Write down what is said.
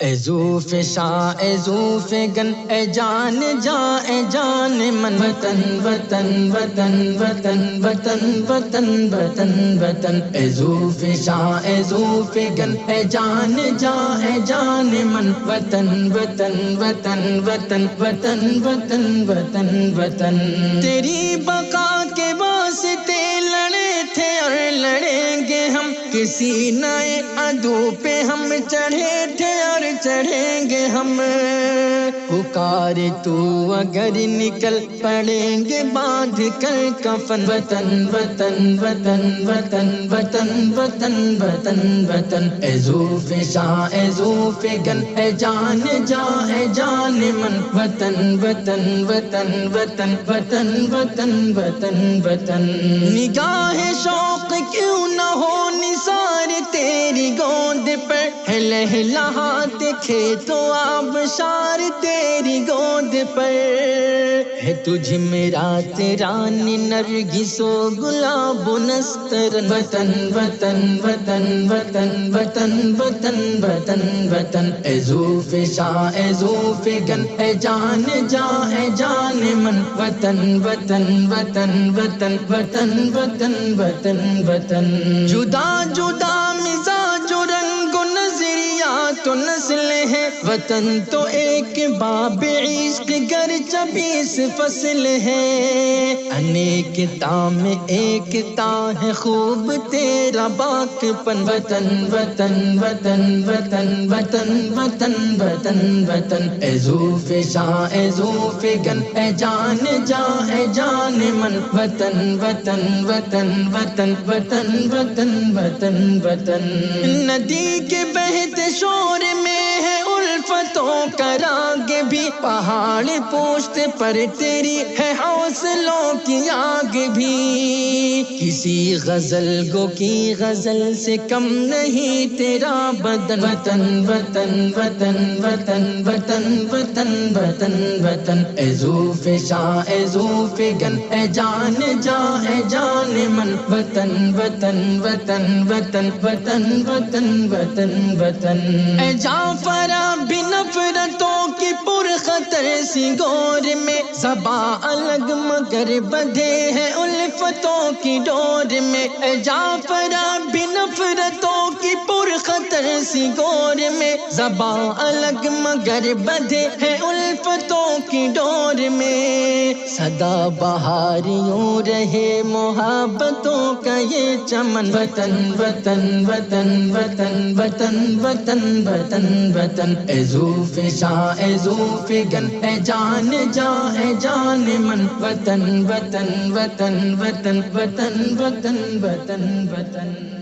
اے زوف شاہ اے زوف گن اے جان جا اے جان من وطن وطن وطن وطن وطن وطن وطن وطن اے زوف شاہ اے زوف گن اے جان جا اے جان من وطن وطن وطن وطن وطن وطن وطن وطن تیری بقا کے واسطے لڑے تھے اور لڑیں گے ہم، کسی نئے عدو پہ ہم چڑھے تھے اور چڑھیں گے ہم، پکار تو اگر نکل پڑیں گے باندھ کر کفن وطن وطن وطن وطن وطن وطن وطن وطن اے زوف شاہ اے زوف گن اے جان جا اے جان من وطن وطن وطن وطن وطن وطن وطن وطن نگاہ شوق کیوں نہ ہو نثار تیری گود پر، لہلہات کھیتوں آبشار تیری گود پر ہے، تجھ میرا تیرا نرگس و گلاب و نسترن وطن وطن وطن وطن وطن وطن وطن وطن اے زوف شاہ اے زوف گن اے جان جا اے جان من وطن وطن وطن وطن وطن وطن وطن وطن جدا جدا مزاج و رنگ و نظریات و نسل ہے، وطن تو ایک باب عشق گرچہ 20 فصل ہے، انیک تام ایک تا ہے خوب تیرا باک پن وطن وطن وطن وطن وطن وطن وطن وطن اے زوف شاہ اے زوف گن اے جان جا اے جان من وطن وطن وطن وطن وطن وطن وطن وطن ندی کے بہتے شور میں ہے الفتوں کا راگ بھی، پہاڑ پوشت پر تیری ہے حوصلوں کی آگ بھی، کسی غزل گو کی غزل سے کم نہیں تیرا بدن وطن وطن وطن وطن وطن وطن وطن وطن اے زوف شاہ اے زوف گن اے جان جا اے جان من وطن وطن وطن وطن وطن وطن وطن وطن اے جعفر بھی نفرتوں کی پرخطر سی گور میں، زباں الگ مگر بدھے ہیں الفتوں کی ڈور میں، اے جعفر بھی نفرتوں کی پرخطر سی گور میں، زباں الگ مگر بدھے ہیں الفتوں کی ڈور میں، سدا بہار یوں رہے محبتوں کا یہ چمن وطن وطن وطن وطن وطن وطن وطن وطن اے زوف شاہ اے زوف گن اے جان جا اے جان من وطن وطن وطن وطن وطن وطن وطن وطن